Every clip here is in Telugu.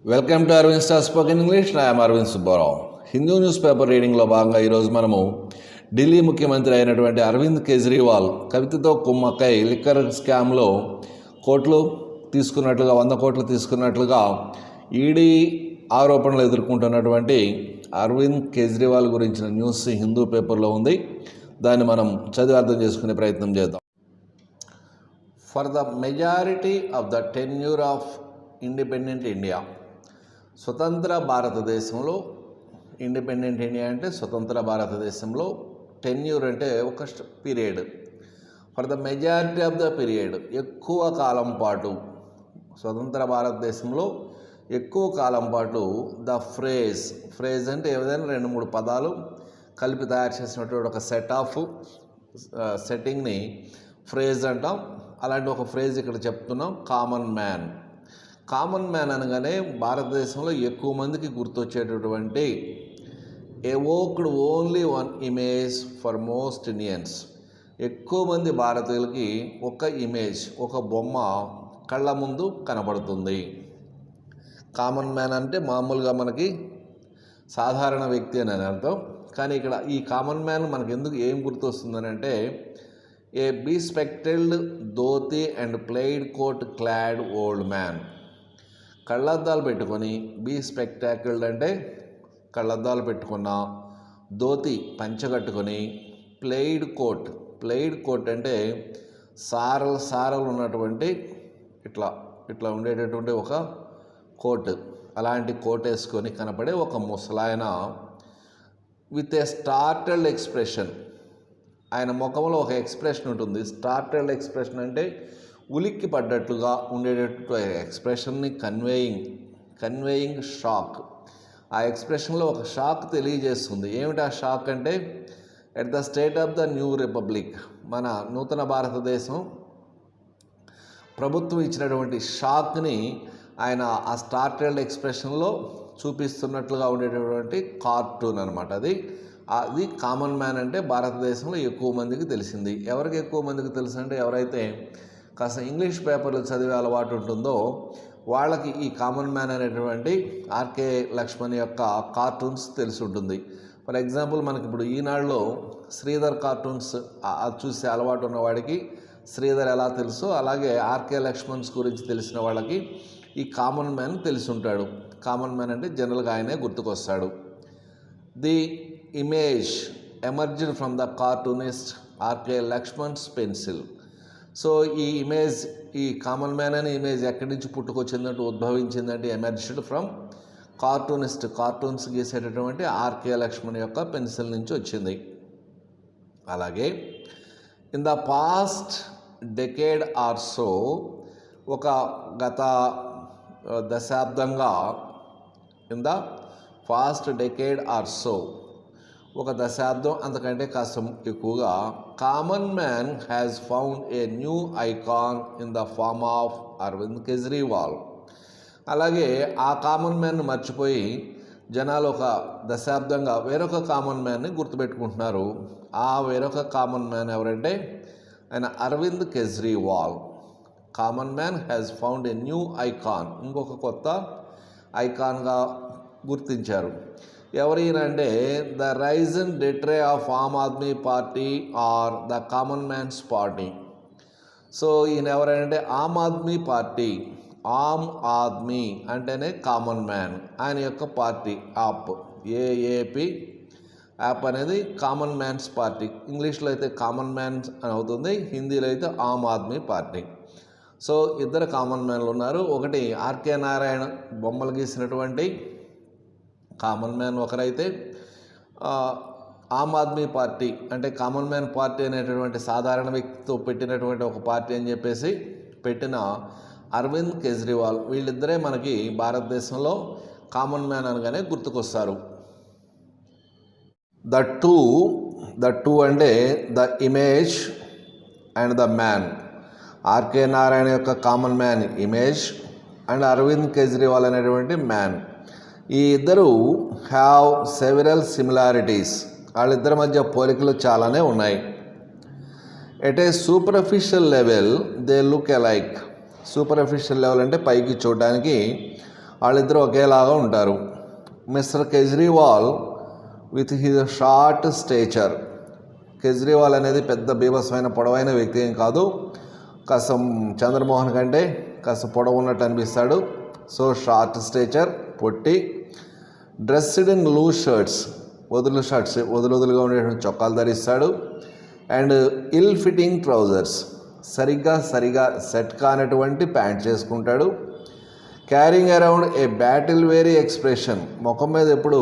Welcome to Aravind star spoken English. నా అరవింద్ సుబ్బారావు. హిందూ న్యూస్ పేపర్ రీడింగ్లో భాగంగా ఈరోజు మనము ఢిల్లీ ముఖ్యమంత్రి అయినటువంటి అరవింద్ కేజ్రీవాల్ కవితతో కుమ్మక్కై లిక్కర్ స్కామ్లో కోట్లు తీసుకున్నట్లుగా 100 కోట్లు తీసుకున్నట్లుగా ఈడీ ఆరోపణలు ఎదుర్కొంటున్నటువంటి అరవింద్ కేజ్రీవాల్ గురించిన న్యూస్ హిందూ పేపర్లో ఉంది. దాన్ని మనం చదివి అర్థం చేసుకునే ప్రయత్నం చేద్దాం. For the majority of the tenure of independent India, స్వతంత్ర భారతదేశంలో, ఇండిపెండెంట్ ఇండియా అంటే స్వతంత్ర భారతదేశంలో, టెన్యూర్ అంటే ఒక period, for the majority of the period ఎక్కువ కాలం పాటు, స్వతంత్ర భారతదేశంలో ఎక్కువ కాలం పాటు, ద ఫ్రేజ్ అంటే ఏదైనా 2-3 పదాలు కలిపి తయారు చేసినటువంటి ఒక సెట్టింగ్ని ఫ్రేజ్ అంటాం. అలాంటి ఒక ఫ్రేజ్ ఇక్కడ చెప్తున్నాం. కామన్ మ్యాన్ అనగానే భారతదేశంలో ఎక్కువ మందికి గుర్తొచ్చేటటువంటి evoked only one image for most Indians, ఎక్కువ మంది భారతీయులకి ఒక ఇమేజ్, ఒక బొమ్మ కళ్ళ ముందు కనబడుతుంది. కామన్ మ్యాన్ అంటే మామూలుగా మనకి సాధారణ వ్యక్తి అని అర్థం. కానీ ఇక్కడ ఈ కామన్ మ్యాన్ మనకు ఏం గుర్తొస్తుందని అంటే, a bespectacled dhoti and plaid coat clad old man, కళ్ళద్దాలు పెట్టుకొని, బీస్పెక్టాకిల్డ్ అంటే కళ్ళద్దాలు పెట్టుకున్న, ధోతి పంచగట్టుకొని, ప్లెయిడ్ కోట్ అంటే సారలు ఉన్నటువంటి ఇట్లా ఉండేటటువంటి ఒక కోట్, అలాంటి కోట్ వేసుకొని కనపడే ఒక ముసలాయన విత్ ఏ స్టార్టల్డ్ ఎక్స్ప్రెషన్, ఆయన ముఖంలో ఒక ఎక్స్ప్రెషన్ ఉంటుంది. స్టార్టల్డ్ ఎక్స్ప్రెషన్ అంటే ఉలిక్కి పడ్డట్లుగా ఉండేటట్టు ఎక్స్ప్రెషన్ని కన్వేయింగ్ షాక్. ఆ ఎక్స్ప్రెషన్లో ఒక షాక్ తెలియజేస్తుంది. ఏమిటి ఆ షాక్ అంటే, at the state of the new republic, మన నూతన భారతదేశం ప్రభుత్వం ఇచ్చినటువంటి షాక్ని ఆయన ఆ స్టార్టల్డ్ ఎక్స్ప్రెషన్లో చూపిస్తున్నట్లుగా ఉండేటటువంటి కార్టూన్ అనమాట. అది కామన్ మ్యాన్ అంటే భారతదేశంలో ఎక్కువ మందికి తెలిసింది. ఎవరికి ఎక్కువ మందికి తెలుసు అంటే, ఎవరైతే కాస్త ఇంగ్లీష్ పేపర్లు చదివే అలవాటు ఉంటుందో వాళ్ళకి ఈ కామన్ మ్యాన్ అనేటువంటి ఆర్కే లక్ష్మణ్ యొక్క కార్టూన్స్ తెలిసి ఉంటుంది. ఫర్ ఎగ్జాంపుల్, మనకి ఇప్పుడు ఈనాడులో శ్రీధర్ కార్టూన్స్ చూసే అలవాటు ఉన్నవాడికి శ్రీధర్ ఎలా తెలుసో, అలాగే ఆర్కే లక్ష్మణ్స్ గురించి తెలిసిన వాళ్ళకి ఈ కామన్ మ్యాన్ తెలిసి ఉంటాడు. కామన్ మ్యాన్ అంటే జనరల్గా ఆయనే గుర్తుకొస్తాడు. The image emerged from the cartoonist R K Laxman's pencil. So ఈ కామన్ మ్యాన్ అనే ఇమేజ్ ఎక్కడి నుంచి పుట్టుకొచ్చిందంటే, ఉద్భవించిందంటే, ఎమర్జ్డ్ ఫ్రమ్ కార్టూన్స్ గీసేటటువంటి ఆర్కే లక్ష్మణ్ యొక్క పెన్సిల్ నుంచి వచ్చింది. అలాగే in the past decade or so, ఒక గత దశాబ్దంగా, in the past decade or so, ఒక దశాబ్దం అంతకంటే కాస్త ఎక్కువగా, common man has found a new icon in the form of Arvind Kejriwal. అలాగే ఆ కామన్ మ్యాన్ను మర్చిపోయి జనాలు ఒక దశాబ్దంగా వేరొక కామన్ మ్యాన్ని గుర్తుపెట్టుకుంటున్నారు. ఆ వేరొక కామన్ మ్యాన్ ఎవరంటే ఆయన Arvind Kejriwal. Common man has found a new icon, ఇంకొక కొత్త ఐకాన్గా గుర్తించారు. ఎవరైనంటే ద రైజ్ అండ్ డెట్రే of Aam Aadmi Party or the common man's party. So ఈయన ఎవరంటే ఆమ్ ఆద్మీ పార్టీ, ఆమ్ ఆద్మీ అంటేనే కామన్ మ్యాన్, ఆయన యొక్క పార్టీ ఏఏపీ యాప్ అనేది కామన్ మ్యాన్స్ పార్టీ. ఇంగ్లీష్లో అయితే కామన్ మ్యాన్స్ అని అవుతుంది, హిందీలో అయితే ఆమ్ ఆద్మీ పార్టీ. సో ఇద్దరు కామన్ మ్యాన్లు ఉన్నారు. ఒకటి ఆర్కే నారాయణ బొమ్మలు గీసినటువంటి కామన్ మ్యాన్ ఒకరైతే, ఆమ్ ఆద్మీ పార్టీ అంటే కామన్ మ్యాన్ పార్టీ అనేటటువంటి సాధారణ వ్యక్తితో పెట్టినటువంటి ఒక పార్టీ అని చెప్పేసి పెట్టిన అరవింద్ కేజ్రీవాల్, వీళ్ళిద్దరే మనకి భారతదేశంలో కామన్ మ్యాన్ అనగానే గుర్తుకొస్తారు. ద టూ అంటే the image and the man. R K Narayan యొక్క common man image and Arvind Kejriwal అనేటువంటి మ్యాన్. ఈ ఇద్దరు హ్యావ్ సెవెరల్ సిమిలారిటీస్, వాళ్ళిద్దరి మధ్య పోలికలు చాలానే ఉన్నాయి. At a superficial level they look alike. Superficial level అంటే పైకి చూడడానికి వాళ్ళిద్దరూ ఒకేలాగా ఉంటారు. Mister Kejriwal with his short stature. Kejriwal అనేది పెద్ద బీభత్సమైన పొడవైన వ్యక్తి ఏం కాదు, కాస్త చంద్రమోహన్ కంటే కాస్త పొడవు ఉన్నట్టు అనిపిస్తాడు. సో షార్ట్ స్టేచర్, పొట్టి. డ్రెస్డ్ ఇన్ లూజ్ షర్ట్స్, వదులుగా ఉండేటువంటి చొక్కాలు ధరిస్తాడు. అండ్ ఇల్ ఫిట్టింగ్ ట్రౌజర్స్, సరిగ్గా సెట్ కానటువంటి ప్యాంట్ చేసుకుంటాడు. Carrying around a battle weary expression, ముఖం మీద ఎప్పుడు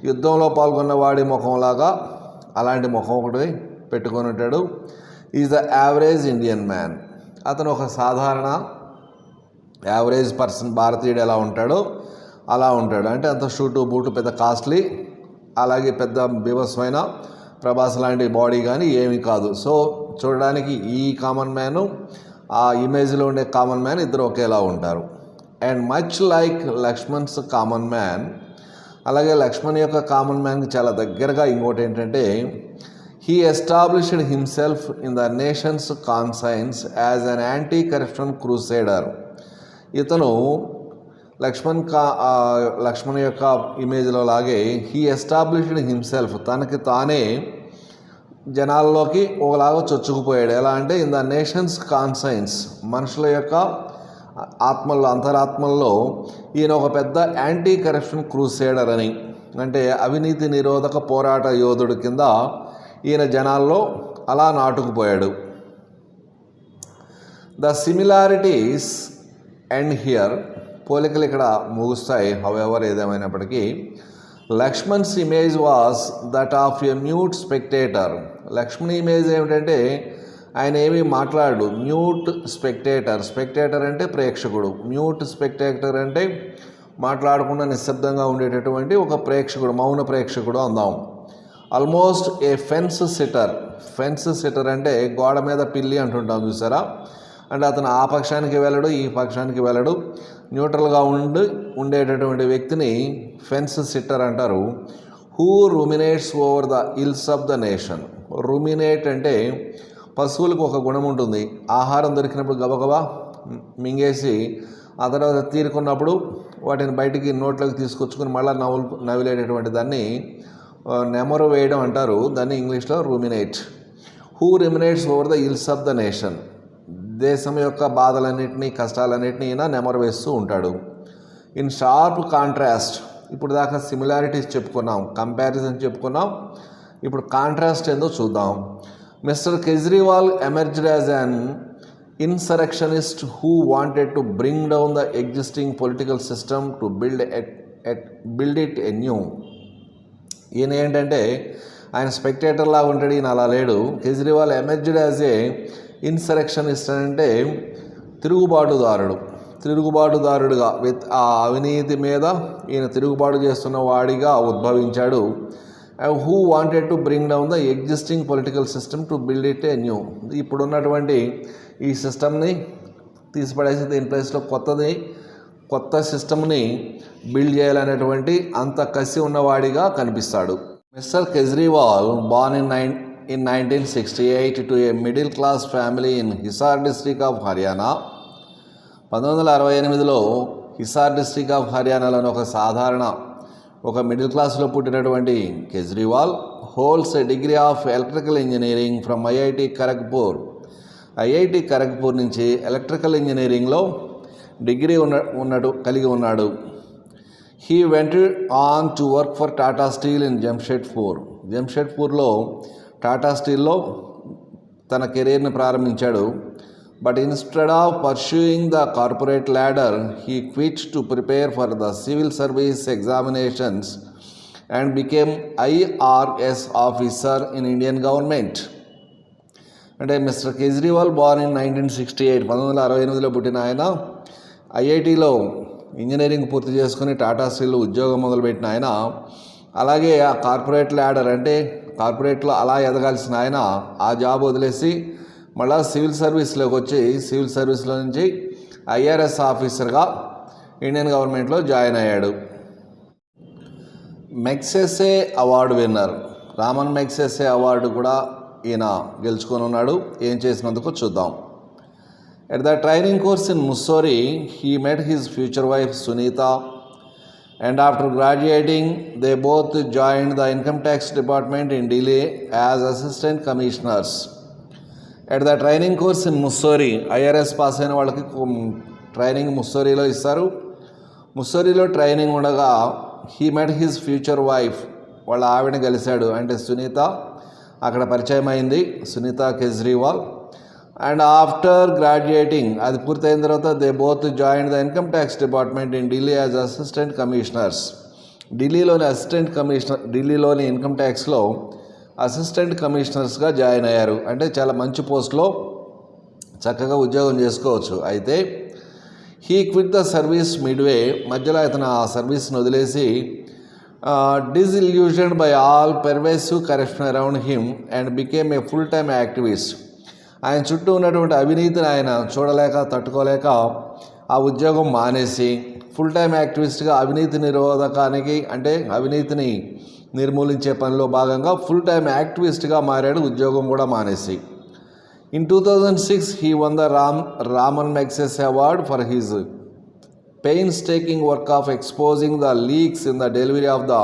యుద్ధంలో పాల్గొన్న వాడి ముఖంలాగా అలాంటి ముఖం ఒకటి పెట్టుకొని ఉంటాడు. Is the average Indian man, అతను ఒక సాధారణ యావరేజ్ పర్సన్, భారతీయుడు ఎలా ఉంటాడో అలా ఉంటాడు. అంటే అంత షూటు బూటు పెద్ద కాస్ట్లీ, అలాగే పెద్ద బీభత్సమైన ప్రభాస్ లాంటి బాడీ కానీ ఏమీ కాదు. సో చూడడానికి ఈ కామన్ మ్యాను, ఆ ఇమేజ్లో ఉండే కామన్ మ్యాన్ ఇద్దరు ఒకేలా ఉంటారు. And much like Laxman's common man, అలాగే లక్ష్మణ్ యొక్క కామన్ మ్యాన్కి చాలా దగ్గరగా ఇంకోటి ఏంటంటే, he established himself in the nation's conscience as an anti corruption crusader. ఇతను లక్ష్మణ్ యొక్క ఇమేజ్లో లాగే హీ ఎస్టాబ్లిష్డ్ హిమ్సెల్ఫ్, తనకి తానే జనాల్లోకి ఒకలాగా చొచ్చుకుపోయాడు. ఎలా అంటే ఇన్ ద నేషన్స్ కాన్సైన్స్, మనుషుల యొక్క ఆత్మల్లో, అంతరాత్మల్లో ఈయన ఒక పెద్ద యాంటీ కరప్షన్ క్రూసేడర్ అని, అంటే అవినీతి నిరోధక పోరాట యోధుడు కింద ఈయన జనాల్లో అలా నాటుకుపోయాడు. ద సిమిలారిటీస్ అండ్ హియర్, పోలికలు ఇక్కడ ముగుస్తాయి. హౌఎవర్ ఏదేమైనప్పటికీ Laxman's image was that of a mute spectator. Laxman image ఏమిటంటే ఆయన ఏమీ మాట్లాడు, మ్యూట్ స్పెక్టేటర్. స్పెక్టేటర్ అంటే ప్రేక్షకుడు, మ్యూట్ స్పెక్టేటర్ అంటే మాట్లాడకుండా నిశ్శబ్దంగా ఉండేటటువంటి ఒక ప్రేక్షకుడు, మౌన ప్రేక్షకుడు అందాం. ఆల్మోస్ట్ ఏ ఫెన్స్ సిటర్. ఫెన్స్ సిటర్ అంటే గోడ మీద పిల్లి అంటుంటాం చూసారా, అంటే అతను ఆ పక్షానికి వెళ్ళడు, ఈ పక్షానికి వెళ్ళడు, న్యూట్రల్గా ఉండేటటువంటి వ్యక్తిని ఫెన్స్ సిట్టర్ అంటారు. Who ruminates over the ills of the nation. Ruminate అంటే పశువులకు ఒక గుణం ఉంటుంది, ఆహారం దొరికినప్పుడు గబగబా మింగేసి ఆ తర్వాత తీరుకున్నప్పుడు వాటిని బయటికి నోట్లోకి తీసుకొచ్చుకొని మళ్ళీ నవిలేటటువంటి దాన్ని నెమరు వేయడం అంటారు, దాన్ని ఇంగ్లీష్లో ruminate. Who ruminates over the ills of the nation. దేశం యొక్క బాధలన్నింటినీ, కష్టాలన్నింటినీ ఈయన నెమరు వేస్తూ ఉంటాడు. ఇన్ షార్ప్ కాంట్రాస్ట్, ఇప్పుడు దాకా సిమిలారిటీస్ చెప్పుకున్నాం, కంపారిజన్ చెప్పుకున్నాం, ఇప్పుడు కాంట్రాస్ట్ ఏందో చూద్దాం. Mister Kejriwal emerged as an insurrectionist who wanted to bring down the existing political system to build it anew. ఈయన ఏంటంటే ఆయన స్పెక్టేటర్ లాగా ఉంటాడు, ఈయన అలా లేడు. Kejriwal emerged as a insurrectionist అంటే తిరుగుబాటుదారుడుగా ఆ అవినీతి మీద ఈయన తిరుగుబాటు చేస్తున్న వాడిగా ఉద్భవించాడు. Who wanted to bring down the existing political system to build it anew. ఇప్పుడున్నటువంటి ఈ సిస్టమ్ని తీసిపడేసి దీని ప్లేస్లో కొత్త సిస్టమ్ని బిల్డ్ చేయాలనేటువంటి అంత కసి ఉన్నవాడిగా కనిపిస్తాడు. Mister Kejriwal born in 1968 to a middle class family in Hisar district of Haryana. 1968లో హిసార్ డిస్ట్రిక్ట్ ఆఫ్ హర్యానాలోని ఒక మిడిల్ క్లాస్లో పుట్టినటువంటి Kejriwal holds a degree of electrical engineering from IIT Kharagpur నుంచి ఎలక్ట్రికల్ ఇంజనీరింగ్లో డిగ్రీ కలిగి ఉన్నాడు. He went on to work for Tata Steel in జంషెడ్పూర్లో టాటా స్టీల్లో తన కెరీర్ని ప్రారంభించాడు. But instead of pursuing the corporate ladder he quit to prepare for the civil service examinations and became IRS officer in Indian government. అంటే మిస్టర్ కేజ్రీవాల్ బార్న్ ఇన్ 1968, 1968లో పుట్టిన ఆయన ఐఐటిలో ఇంజనీరింగ్ పూర్తి చేసుకుని టాటా స్టీల్లో ఉద్యోగం మొదలుపెట్టిన ఆయన, అలాగే ఆ కార్పొరేట్ ల్యాడర్ అంటే కార్పొరేట్లో అలా ఎదగాల్సిన ఆయన ఆ జాబ్ వదిలేసి మళ్ళీ సివిల్ సర్వీస్లోకి వచ్చి సివిల్ సర్వీస్లో నుంచి IRS ఆఫీసర్గా ఇండియన్ గవర్నమెంట్లో జాయిన్ అయ్యాడు. Magsaysay award winner, Raman Magsaysay award కూడా ఈయన గెలుచుకొని ఉన్నాడు. ఏం చేసినందుకు చూద్దాం. At the training course in Mussoorie, he met his future wife Sunita, and after graduating, they both joined the income tax department in Delhi as assistant commissioners. At the training course in Mussoorie, IRS pass అయిన వాళ్ళకి ట్రైనింగ్ ముస్సోరీలో ఇస్తారు. ముస్సోరీలో ట్రైనింగ్ ఉండగా he met his future wife, వాళ్ళ ఆవిడని కలిశాడు, అంటే సునీత అక్కడ పరిచయం అయింది, Sunita Kejriwal. And after graduating, అది పూర్తయిన తర్వాత they both join the income tax department in Delhi as assistant commissioners. ఢిల్లీలోని ఇన్కమ్ ట్యాక్స్లో అసిస్టెంట్ కమిషనర్స్గా జాయిన్ అయ్యారు. అంటే చాలా మంచి పోస్ట్లో చక్కగా ఉద్యోగం చేసుకోవచ్చు. అయితే he quit the service midway, మధ్యలో అతను ఆ సర్వీస్ని వదిలేసి disillusioned by all pervasive corruption around him and became a full time activist. ఆయన చుట్టూ ఉన్నటువంటి అవినీతిని ఆయన చూడలేక తట్టుకోలేక ఆ ఉద్యోగం మానేసి ఫుల్ టైమ్ యాక్టివిస్ట్గా అవినీతి నిరోధకానికి, అంటే అవినీతిని నిర్మూలించే పనిలో భాగంగా ఫుల్ టైమ్ యాక్టివిస్ట్గా మారాడు, ఉద్యోగం కూడా మానేసి. In 2006, he won the Raman Magsaysay Award for his painstaking work of exposing the leaks in the delivery of the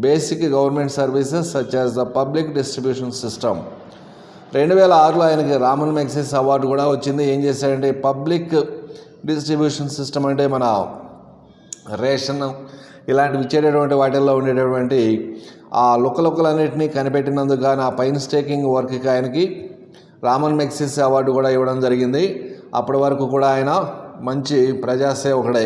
basic government services such as the public distribution system. 2006లో ఆయనకి రామన్ మ్యాగ్సెస్ అవార్డు కూడా వచ్చింది. ఏం చేశాడంటే పబ్లిక్ డిస్ట్రిబ్యూషన్ సిస్టమ్, అంటే మన రేషన్ ఇలాంటివి ఇచ్చేటటువంటి వాటిల్లో ఉండేటటువంటి ఆ లుక్కలన్నింటినీ కనిపెట్టినందుకు కానీ ఆ పైన్స్టేకింగ్ వర్క్కి ఆయనకి రామన్ మ్యాగ్సెస్ అవార్డు కూడా ఇవ్వడం జరిగింది. అప్పటి వరకు కూడా ఆయన మంచి ప్రజాసేవకుడే.